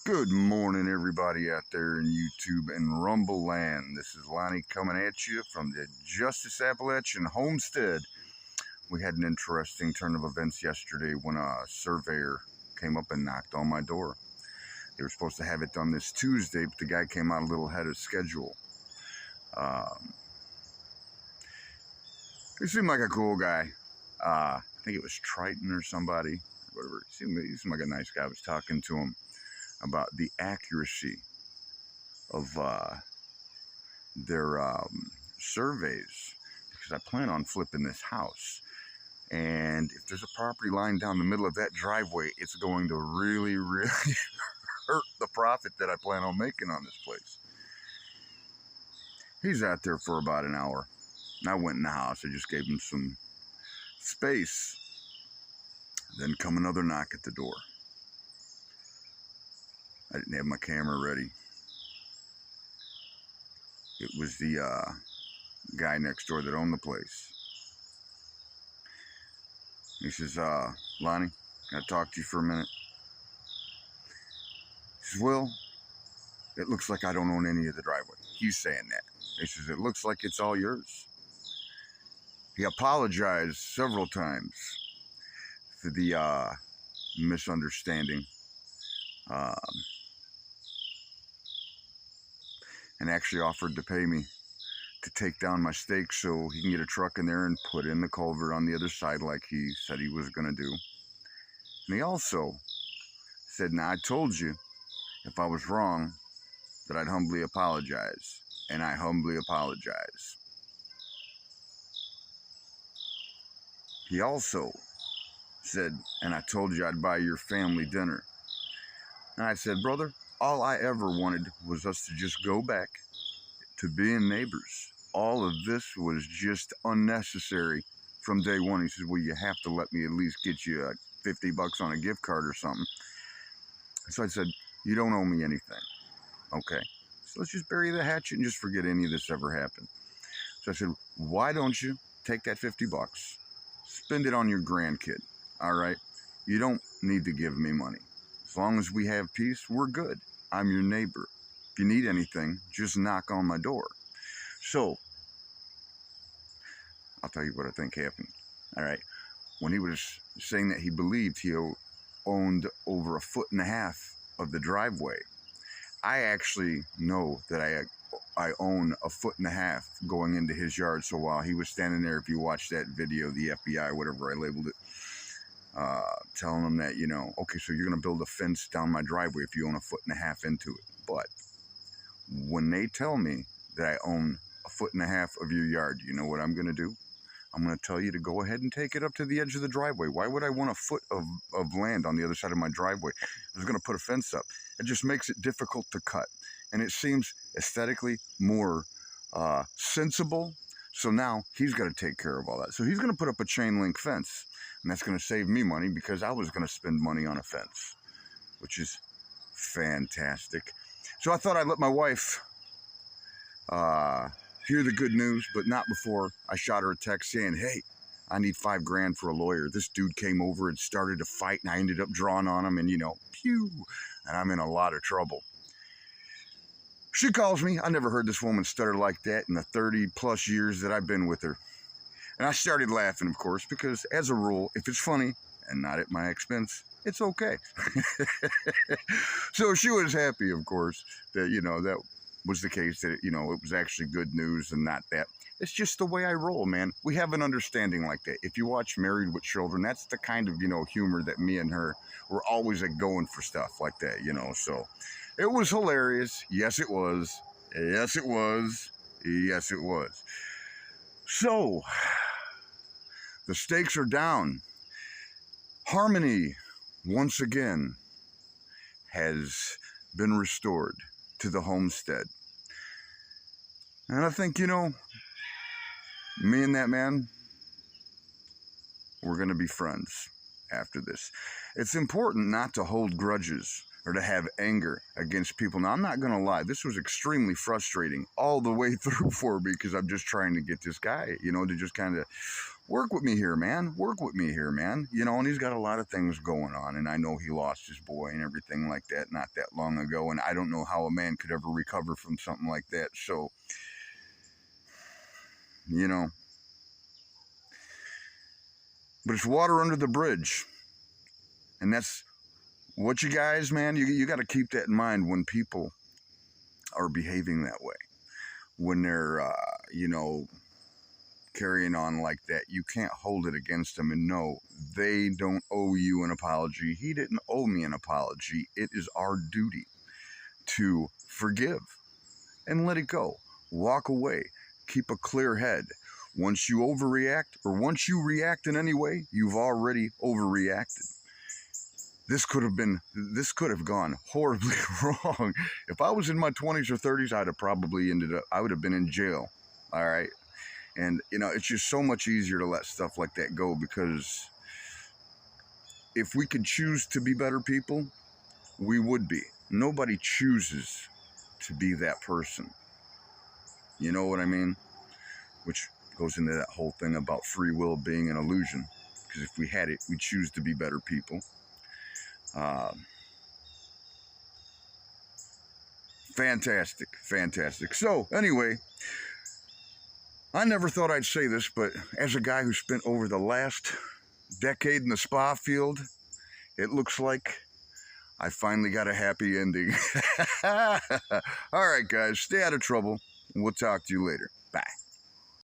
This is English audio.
Good morning, everybody out there in YouTube and Rumble Land. This is Lonnie coming at you from the Justice Appalachian Homestead. We had an interesting turn of events yesterday when a surveyor came up and knocked on my door. They were supposed to have it done this Tuesday, but the guy came out a little ahead of schedule. He seemed like a cool guy. I think it was Triton or somebody, whatever. He seemed like a nice guy. I was talking to him about the accuracy of their surveys, because I plan on flipping this house, and if there's a property line down the middle of that driveway, it's going to really hurt the profit that I plan on making on this place. He's out there for about an hour, and I went in the house. I just gave him some space. Then come another knock at the door. I didn't have my camera ready. It was the guy next door that owned the place. He says, Lonnie, can I talk to you for a minute? He says, well, it looks like I don't own any of the driveway. He's saying that. He says, it looks like it's all yours. He apologized several times for the misunderstanding. And actually offered to pay me to take down my stakes so he can get a truck in there and put in the culvert on the other side like he said he was going to do. And he also said, now I told you if I was wrong that I'd humbly apologize. And I humbly apologize. He also said, and I told you I'd buy your family dinner. And I said, brother, all I ever wanted was us to just go back to being neighbors. All of this was just unnecessary from day one. He said, well, you have to let me at least get you $50 on a gift card or something. So I said, you don't owe me anything. Okay, so let's just bury the hatchet and just forget any of this ever happened. So I said, why don't you take that $50, spend it on your grandkid, all right? You don't need to give me money. As long as we have peace, we're good. I'm your neighbor. If you need anything, just knock on my door. So, I'll tell you what I think happened. All right. When he was saying that he believed he owned over 1.5 feet of the driveway, I actually know that I own 1.5 feet going into his yard. So while he was standing there, if you watch that video, the FBI, whatever I labeled it, telling them that, you know, okay, so you're going to build a fence down my driveway if you own 1.5 feet into it. But when they tell me that I own 1.5 feet of your yard, you know what I'm going to do? I'm going to tell you to go ahead and take it up to the edge of the driveway. Why would I want 1 foot of land on the other side of my driveway? I was going to put a fence up. It just makes it difficult to cut. And it seems aesthetically more sensible. So now he's got to take care of all that. So he's going to put up a chain link fence. And that's going to save me money because I was going to spend money on a fence, which is fantastic. So I thought I'd let my wife hear the good news, but not before I shot her a text saying, hey, I need $5,000 for a lawyer. This dude came over and started a fight, and I ended up drawing on him, and, you know, pew, and I'm in a lot of trouble. She calls me. I never heard this woman stutter like that in the 30-plus years that I've been with her. And I started laughing, of course, because as a rule, if it's funny and not at my expense, it's okay. So she was happy, of course, that, you know, that was the case, that, you know, it was actually good news and not that. It's just the way I roll, man. We have an understanding like that. If you watch Married with Children, that's the kind of, you know, humor that me and her were always going for stuff like that, you know. So it was hilarious. Yes, it was. Yes, it was. Yes, it was. So the stakes are down. Harmony, once again, has been restored to the homestead. And I think, you know, me and that man, we're going to be friends after this. It's important not to hold grudges or to have anger against people. Now, I'm not going to lie. This was extremely frustrating all the way through for me because I'm just trying to get this guy, you know, to just kind of work with me here, man. Work with me here, man. You know, and he's got a lot of things going on. And I know he lost his boy and everything like that not that long ago. And I don't know how a man could ever recover from something like that. So, you know, but it's water under the bridge. And that's what you guys, man, you got to keep that in mind when people are behaving that way. When they're, you know, carrying on like that, you can't hold it against them. And no, they don't owe you an apology. He didn't owe me an apology. It is our duty to forgive and let it go. Walk away. Keep a clear head. Once you overreact, or once you react in any way, you've already overreacted. This could have gone horribly wrong. If I was in my 20s or 30s, I would have been in jail. All right. And, you know, it's just so much easier to let stuff like that go, because if we could choose to be better people, we would be. Nobody chooses to be that person. You know what I mean? Which goes into that whole thing about free will being an illusion. Because if we had it, we'd choose to be better people. Fantastic, fantastic. So, anyway, I never thought I'd say this, but as a guy who spent over the last decade in the spa field, it looks like I finally got a happy ending. All right, guys, stay out of trouble, and we'll talk to you later. Bye.